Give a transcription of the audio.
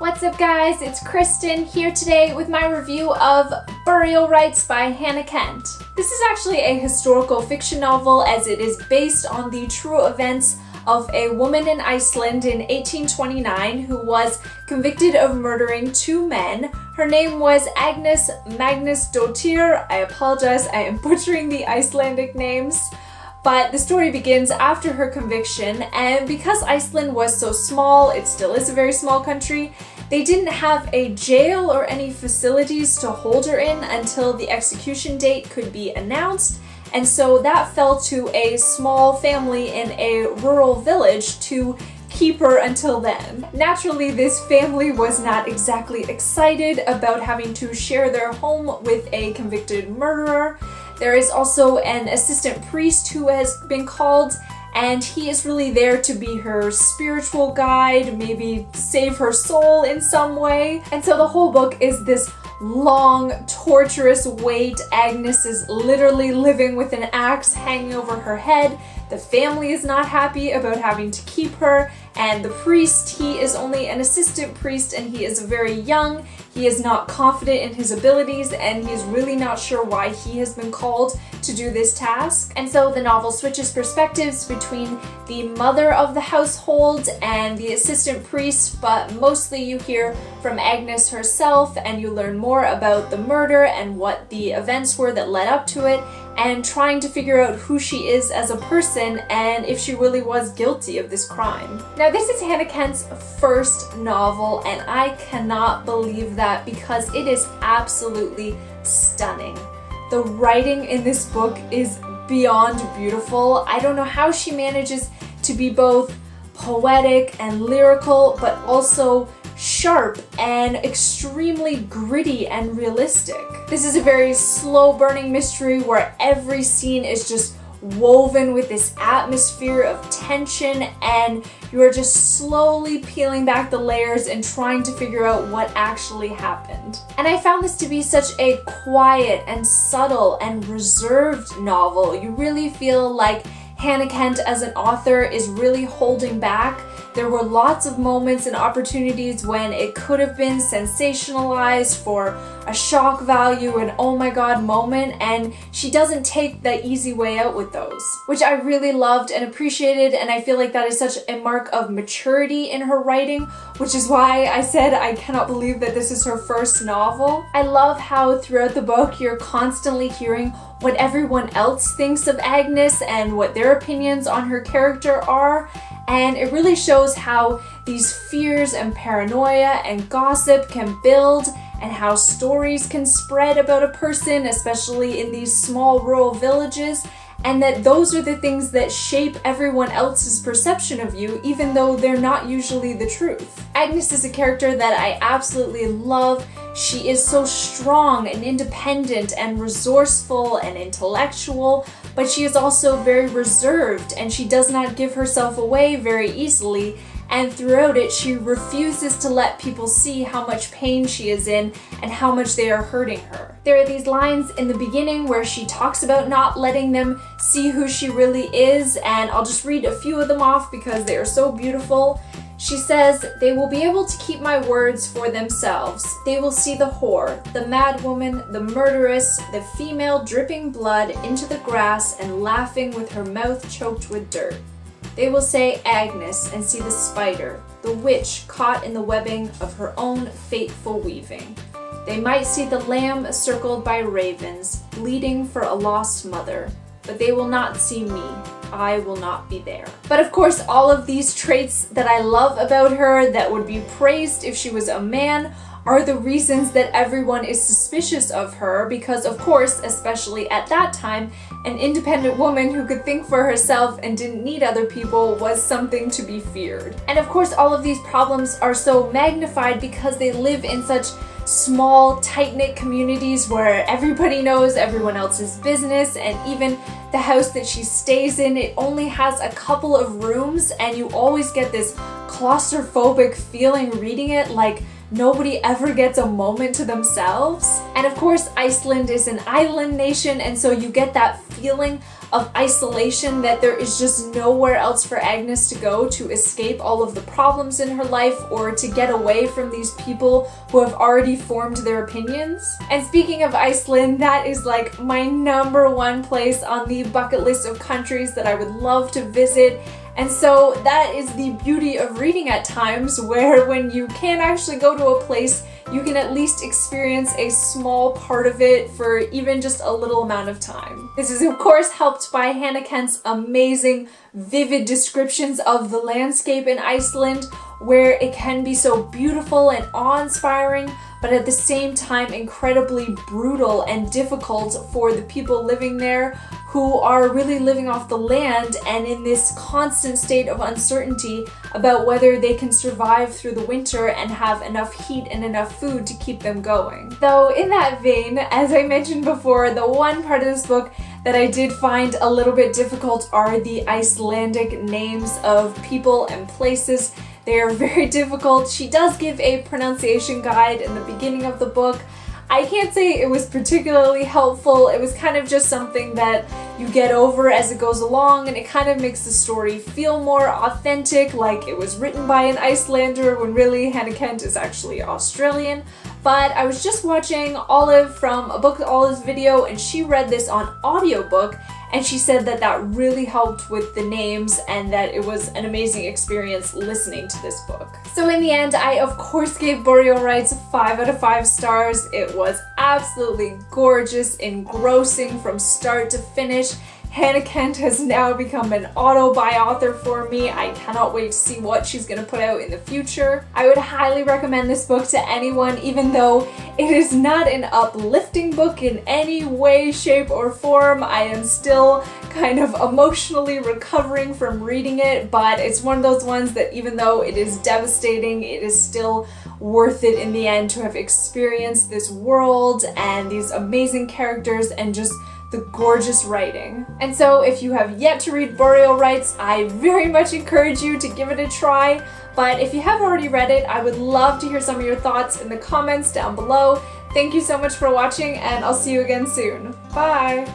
What's up guys, it's Kristen here today with my review of Burial Rites by Hannah Kent. This is actually a historical fiction novel as it is based on the true events of a woman in Iceland in 1829 who was convicted of murdering two men. Her name was Agnes Magnusdóttir. I apologize, I am butchering the Icelandic names. But the story begins after her conviction, and because Iceland was so small, it still is a very small country, they didn't have a jail or any facilities to hold her in until the execution date could be announced, and so that fell to a small family in a rural village to keep her until then. Naturally, this family was not exactly excited about having to share their home with a convicted murderer. There is also an assistant priest who has been called, and he is really there to be her spiritual guide, maybe save her soul in some way. And so the whole book is this long, torturous wait. Agnes is literally living with an axe hanging over her head. The family is not happy about having to keep her, and the priest, he is only an assistant priest and he is very young. He is not confident in his abilities and he is really not sure why he has been called to do this task. And so the novel switches perspectives between the mother of the household and the assistant priest, but mostly you hear from Agnes herself and you learn more about the murder and what the events were that led up to it, and trying to figure out who she is as a person and if she really was guilty of this crime. Now, this is Hannah Kent's first novel, and I cannot believe that because it is absolutely stunning. The writing in this book is beyond beautiful. I don't know how she manages to be both poetic and lyrical, but also sharp and extremely gritty and realistic. This is a very slow burning mystery where every scene is just woven with this atmosphere of tension, and you are just slowly peeling back the layers and trying to figure out what actually happened. And I found this to be such a quiet and subtle and reserved novel. You really feel like Hannah Kent as an author is really holding back. There were lots of moments and opportunities when it could have been sensationalized for a shock value, an oh my god moment, and she doesn't take the easy way out with those, which I really loved and appreciated, and I feel like that is such a mark of maturity in her writing, which is why I said I cannot believe that this is her first novel. I love how throughout the book you're constantly hearing what everyone else thinks of Agnes and what their opinions on her character are. And it really shows how these fears and paranoia and gossip can build, and how stories can spread about a person, especially in these small rural villages, and that those are the things that shape everyone else's perception of you, even though they're not usually the truth. Agnes is a character that I absolutely love. She is so strong and independent and resourceful and intellectual, but she is also very reserved and she does not give herself away very easily. And throughout it, she refuses to let people see how much pain she is in and how much they are hurting her. There are these lines in the beginning where she talks about not letting them see who she really is, and I'll just read a few of them off because they are so beautiful. She says, "They will be able to keep my words for themselves. They will see the whore, the madwoman, the murderess, the female dripping blood into the grass and laughing with her mouth choked with dirt. They will say Agnes and see the spider, the witch caught in the webbing of her own fateful weaving. They might see the lamb circled by ravens, bleeding for a lost mother, but they will not see me. I will not be there." But of course, all of these traits that I love about her that would be praised if she was a man are the reasons that everyone is suspicious of her, because of course, especially at that time, an independent woman who could think for herself and didn't need other people was something to be feared. And of course, all of these problems are so magnified because they live in such small, tight-knit communities where everybody knows everyone else's business, and even the house that she stays in, it only has a couple of rooms, and you always get this claustrophobic feeling reading it, like nobody ever gets a moment to themselves. And of course, Iceland is an island nation, and so you get that feeling of isolation, that there is just nowhere else for Agnes to go to escape all of the problems in her life or to get away from these people who have already formed their opinions. And speaking of Iceland, that is like my #1 place on the bucket list of countries that I would love to visit. And so that is the beauty of reading at times, where when you can't actually go to a place, you can at least experience a small part of it for even just a little amount of time. This is of course helped by Hannah Kent's amazing, vivid descriptions of the landscape in Iceland, where it can be so beautiful and awe-inspiring, but at the same time incredibly brutal and difficult for the people living there, who are really living off the land and in this constant state of uncertainty about whether they can survive through the winter and have enough heat and enough food to keep them going. Though in that vein, as I mentioned before, the one part of this book that I did find a little bit difficult are the Icelandic names of people and places. They are very difficult. She does give a pronunciation guide in the beginning of the book. I can't say it was particularly helpful. It was kind of just something that you get over as it goes along, and it kind of makes the story feel more authentic, like it was written by an Icelander when really Hannah Kent is actually Australian. But I was just watching Olive from A Book with Olive's video, and she read this on audiobook, and she said that that really helped with the names and that it was an amazing experience listening to this book. So in the end, I of course gave Boreal Rites 5 out of 5 stars. It was absolutely gorgeous, engrossing from start to finish. Hannah Kent has now become an auto-buy author for me. I cannot wait to see what she's going to put out in the future. I would highly recommend this book to anyone, even though it is not an uplifting book in any way, shape, or form. I am still kind of emotionally recovering from reading it, but it's one of those ones that even though it is devastating, it is still worth it in the end to have experienced this world and these amazing characters and just the gorgeous writing. And so if you have yet to read Boreal Rites, I very much encourage you to give it a try. But if you have already read it, I would love to hear some of your thoughts in the comments down below. Thank you so much for watching, and I'll see you again soon. Bye!